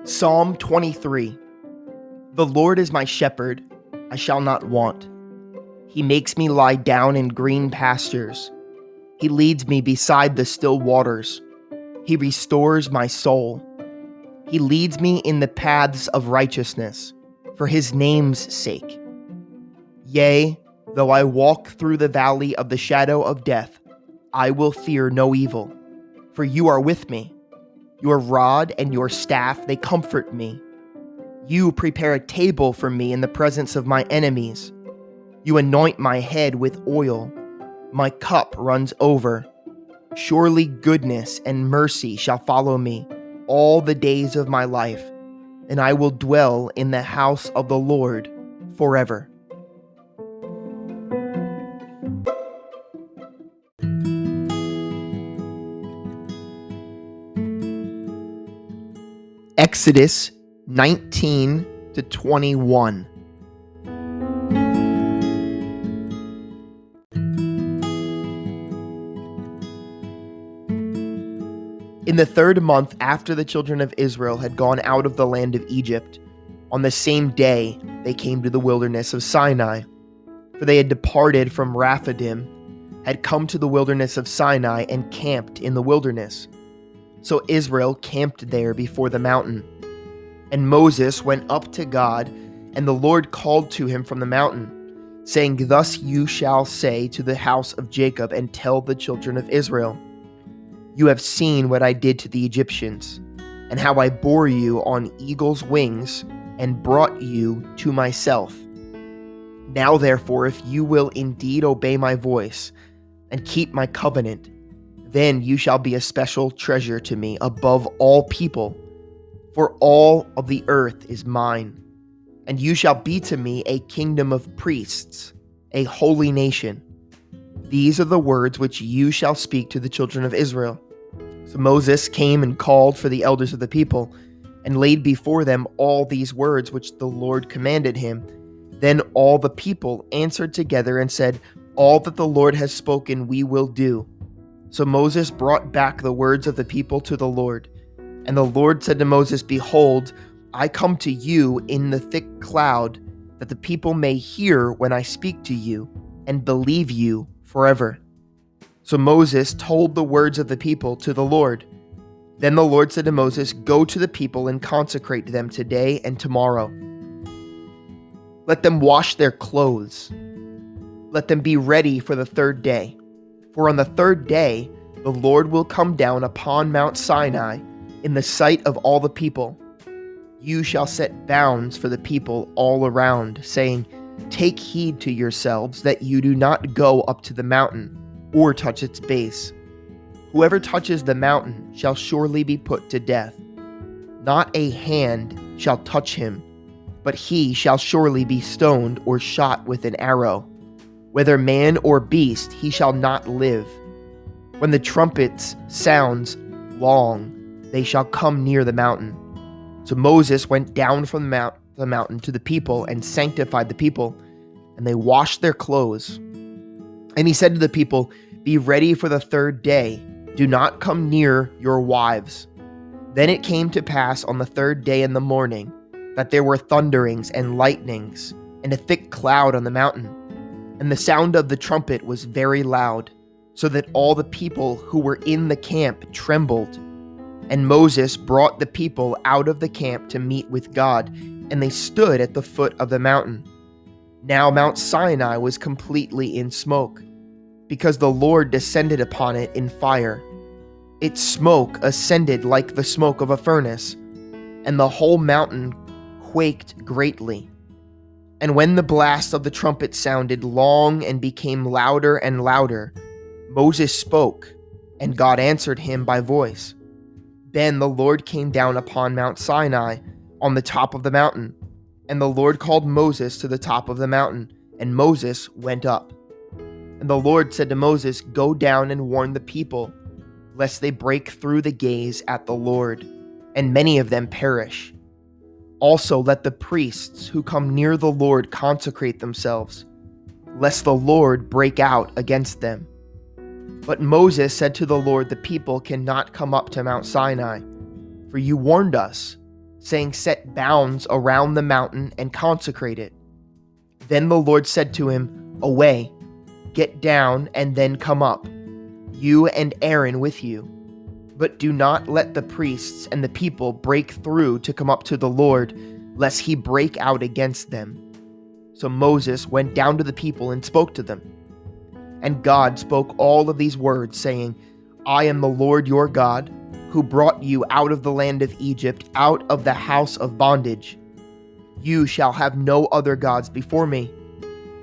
Psalm 23. The Lord is my shepherd, I shall not want. He makes me lie down in green pastures. He leads me beside the still waters. He restores my soul. He leads me in the paths of righteousness, for his name's sake. Yea, though I walk through the valley of the shadow of death, I will fear no evil, for you are with me. Your rod and your staff, they comfort me. You prepare a table for me in the presence of my enemies. You anoint my head with oil. My cup runs over. Surely goodness and mercy shall follow me all the days of my life, and I will dwell in the house of the Lord forever. Exodus 19 to 21. In the 3rd month after the children of Israel had gone out of the land of Egypt, on the same day they came to the wilderness of Sinai. For they had departed from Rephidim, had come to the wilderness of Sinai, and camped in the wilderness. So Israel camped there before the mountain. And Moses went up to God, and the Lord called to him from the mountain, saying, Thus you shall say to the house of Jacob, and tell the children of Israel, You have seen what I did to the Egyptians, and how I bore you on eagle's wings, and brought you to myself. Now therefore, if you will indeed obey my voice, and keep my covenant, then you shall be a special treasure to me above all people, for all of the earth is mine. And you shall be to me a kingdom of priests, a holy nation. These are the words which you shall speak to the children of Israel. So Moses came and called for the elders of the people, and laid before them all these words which the Lord commanded him. Then all the people answered together and said, All that the Lord has spoken we will do. So Moses brought back the words of the people to the Lord. And the Lord said to Moses, Behold, I come to you in the thick cloud, that the people may hear when I speak to you, and believe you forever. So Moses told the words of the people to the Lord. Then the Lord said to Moses, Go to the people and consecrate them today and tomorrow. Let them wash their clothes. Let them be ready for the 3rd day. For on the 3rd day, the Lord will come down upon Mount Sinai in the sight of all the people. You shall set bounds for the people all around, saying, Take heed to yourselves that you do not go up to the mountain or touch its base. Whoever touches the mountain shall surely be put to death. Not a hand shall touch him, but he shall surely be stoned or shot with an arrow. Whether man or beast, he shall not live. When the trumpet sounds long, they shall come near the mountain. So Moses went down from the mountain to the people and sanctified the people, and they washed their clothes. And he said to the people, Be ready for the 3rd day. Do not come near your wives. Then it came to pass on the 3rd day in the morning that there were thunderings and lightnings and a thick cloud on the mountain. And the sound of the trumpet was very loud, so that all the people who were in the camp trembled. And Moses brought the people out of the camp to meet with God, and they stood at the foot of the mountain. Now Mount Sinai was completely in smoke, because the Lord descended upon it in fire. Its smoke ascended like the smoke of a furnace, and the whole mountain quaked greatly. And when the blast of the trumpet sounded long and became louder and louder, Moses spoke, and God answered him by voice. Then the Lord came down upon Mount Sinai on the top of the mountain, and the Lord called Moses to the top of the mountain, and Moses went up. And the Lord said to Moses, Go down and warn the people, lest they break through the gaze at the Lord, and many of them perish. Also let the priests who come near the Lord consecrate themselves, lest the Lord break out against them. But Moses said to the Lord, the people cannot come up to Mount Sinai, for you warned us, saying, set bounds around the mountain and consecrate it. Then the Lord said to him, away, get down and then come up, you and Aaron with you. But do not let the priests and the people break through to come up to the Lord, lest he break out against them. So Moses went down to the people and spoke to them. And God spoke all of these words, saying, I am the Lord your God, who brought you out of the land of Egypt, out of the house of bondage. You shall have no other gods before me.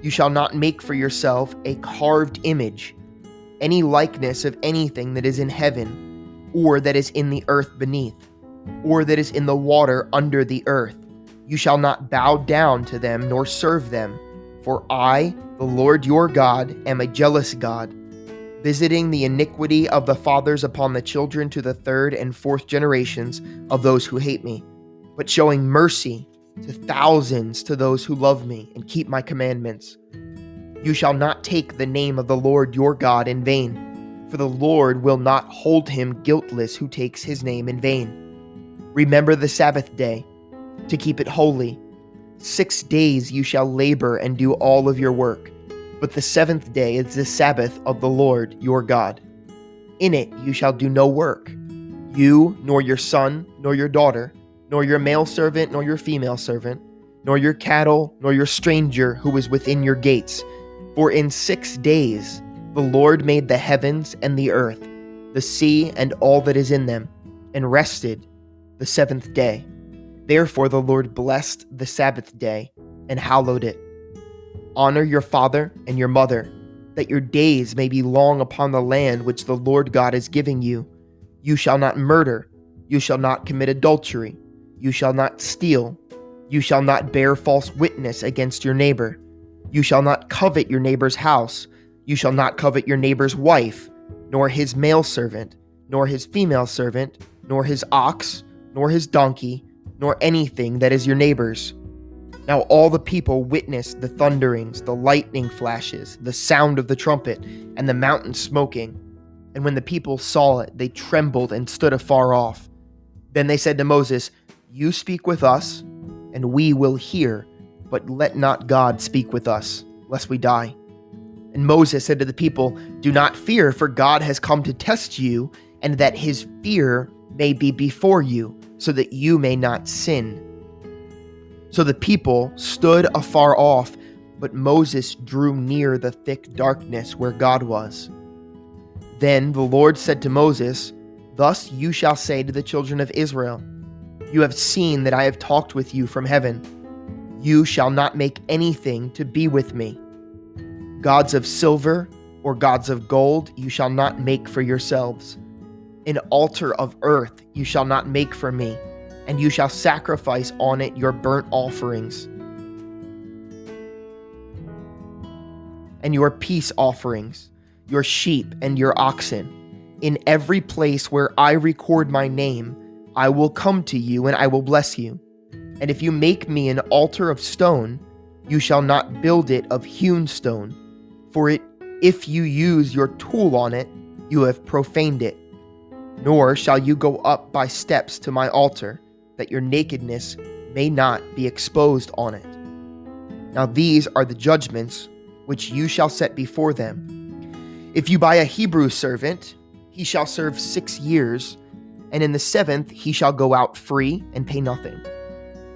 You shall not make for yourself a carved image, any likeness of anything that is in heaven, or that is in the earth beneath, or that is in the water under the earth. You shall not bow down to them nor serve them, for I, the Lord your God, am a jealous God, visiting the iniquity of the fathers upon the children to the third and fourth generations of those who hate me, but showing mercy to thousands to those who love me and keep my commandments. You shall not take the name of the Lord your God in vain, for the Lord will not hold him guiltless who takes his name in vain. Remember the Sabbath day, to keep it holy. 6 days you shall labor and do all of your work, but the seventh day is the Sabbath of the Lord your God. In it you shall do no work, you, nor your son, nor your daughter, nor your male servant, nor your female servant, nor your cattle, nor your stranger who is within your gates. For in 6 days the Lord made the heavens and the earth, the sea and all that is in them, and rested the seventh day. Therefore the Lord blessed the Sabbath day and hallowed it. Honor your father and your mother, that your days may be long upon the land which the Lord God is giving you. You shall not murder. You shall not commit adultery. You shall not steal. You shall not bear false witness against your neighbor. You shall not covet your neighbor's house. You shall not covet your neighbor's wife, nor his male servant, nor his female servant, nor his ox, nor his donkey, nor anything that is your neighbor's. Now all the people witnessed the thunderings, the lightning flashes, the sound of the trumpet, and the mountain smoking. And when the people saw it, they trembled and stood afar off. Then they said to Moses, you speak with us, and we will hear, but let not God speak with us, lest we die. And Moses said to the people, do not fear, for God has come to test you, and that his fear may be before you, so that you may not sin. So the people stood afar off, but Moses drew near the thick darkness where God was. Then the Lord said to Moses, thus you shall say to the children of Israel, you have seen that I have talked with you from heaven. You shall not make anything to be with me. Gods of silver or gods of gold you shall not make for yourselves. An altar of earth you shall not make for me, and you shall sacrifice on it your burnt offerings and your peace offerings, your sheep and your oxen. In every place where I record my name, I will come to you and I will bless you. And if you make me an altar of stone, you shall not build it of hewn stone, for if you use your tool on it, you have profaned it. Nor shall you go up by steps to my altar, that your nakedness may not be exposed on it. Now these are the judgments which you shall set before them. If you buy a Hebrew servant, he shall serve 6 years, and in the 7th he shall go out free and pay nothing.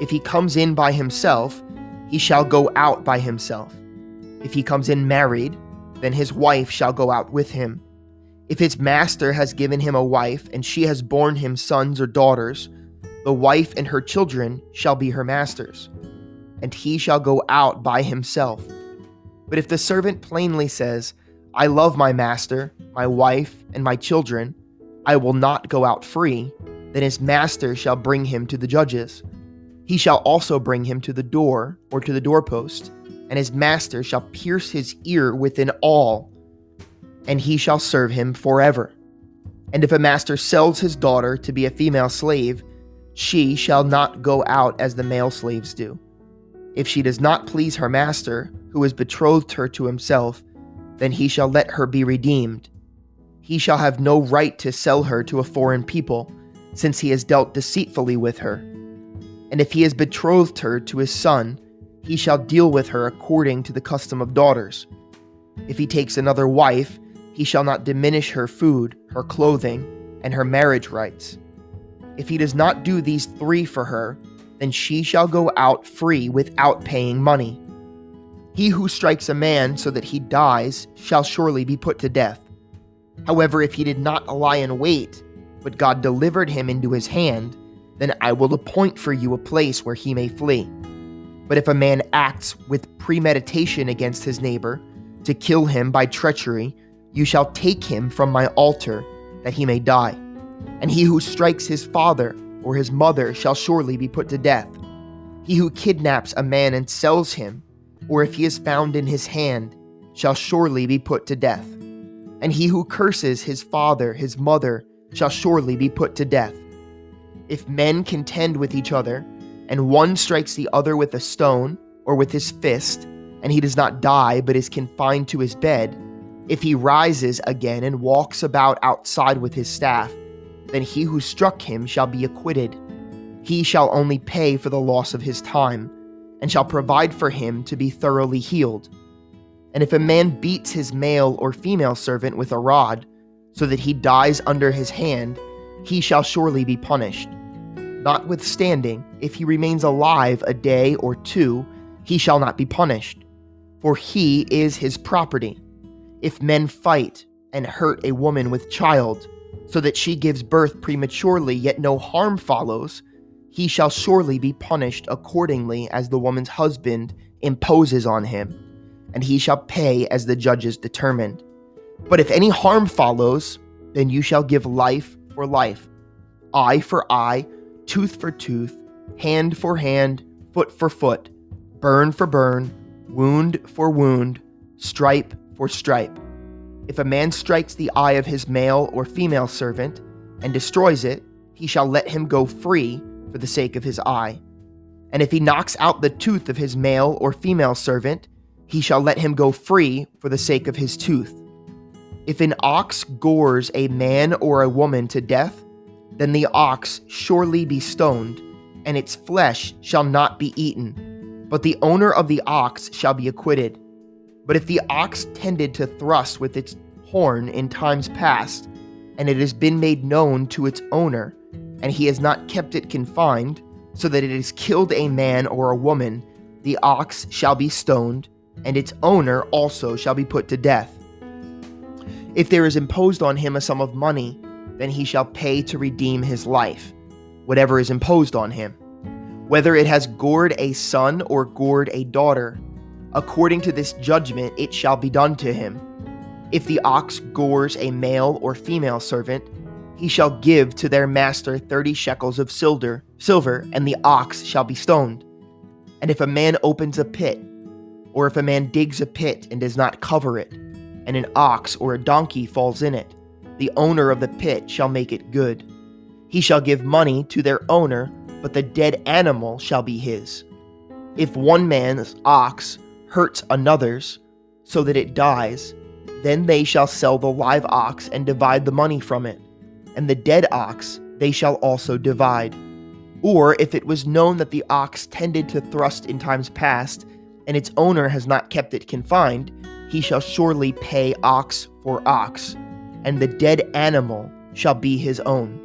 If he comes in by himself, he shall go out by himself. If he comes in married, then his wife shall go out with him. If his master has given him a wife, and she has borne him sons or daughters, the wife and her children shall be her master's, and he shall go out by himself. But if the servant plainly says, I love my master, my wife, and my children, I will not go out free, then his master shall bring him to the judges. He shall also bring him to the door or to the doorpost, and his master shall pierce his ear with an awl, and he shall serve him forever. And if a master sells his daughter to be a female slave, she shall not go out as the male slaves do. If she does not please her master, who has betrothed her to himself, then he shall let her be redeemed, he shall have no right to sell her to a foreign people, since he has dealt deceitfully with her. And if he has betrothed her to his son, he shall deal with her according to the custom of daughters. If he takes another wife, he shall not diminish her food, her clothing, and her marriage rights. If he does not do these three for her, then she shall go out free without paying money. He who strikes a man so that he dies shall surely be put to death. However, if he did not lie in wait, but God delivered him into his hand, then I will appoint for you a place where he may flee. But if a man acts with premeditation against his neighbor, to kill him by treachery, you shall take him from my altar, that he may die. And he who strikes his father or his mother shall surely be put to death. He who kidnaps a man and sells him, or if he is found in his hand, shall surely be put to death. And he who curses his father, his mother, shall surely be put to death. If men contend with each other, and one strikes the other with a stone or with his fist, and he does not die but is confined to his bed, if he rises again and walks about outside with his staff, then he who struck him shall be acquitted. He shall only pay for the loss of his time, and shall provide for him to be thoroughly healed. And if a man beats his male or female servant with a rod, so that he dies under his hand, he shall surely be punished. Notwithstanding, if he remains alive a day or two, he shall not be punished, for he is his property. If men fight and hurt a woman with child, so that she gives birth prematurely, yet no harm follows, he shall surely be punished accordingly as the woman's husband imposes on him, and he shall pay as the judges determined. But if any harm follows, then you shall give life for life, eye for eye, tooth for tooth, hand for hand, foot for foot, burn for burn, wound for wound, stripe for stripe. If a man strikes the eye of his male or female servant and destroys it, he shall let him go free for the sake of his eye. And if he knocks out the tooth of his male or female servant, he shall let him go free for the sake of his tooth. If an ox gores a man or a woman to death, then the ox surely be stoned, and its flesh shall not be eaten, but the owner of the ox shall be acquitted. But if the ox tended to thrust with its horn in times past, and it has been made known to its owner, and he has not kept it confined, so that it has killed a man or a woman, the ox shall be stoned, and its owner also shall be put to death. If there is imposed on him a sum of money, then he shall pay to redeem his life, whatever is imposed on him. Whether it has gored a son or gored a daughter, according to this judgment it shall be done to him. If the ox gores a male or female servant, he shall give to their master 30 shekels of silver, and the ox shall be stoned. And if a man opens a pit, or if a man digs a pit and does not cover it, and an ox or a donkey falls in it, the owner of the pit shall make it good. He shall give money to their owner, but the dead animal shall be his. If one man's ox hurts another's, so that it dies, then they shall sell the live ox and divide the money from it, and the dead ox they shall also divide. Or if it was known that the ox tended to thrust in times past, and its owner has not kept it confined, he shall surely pay ox for ox, and the dead animal shall be his own.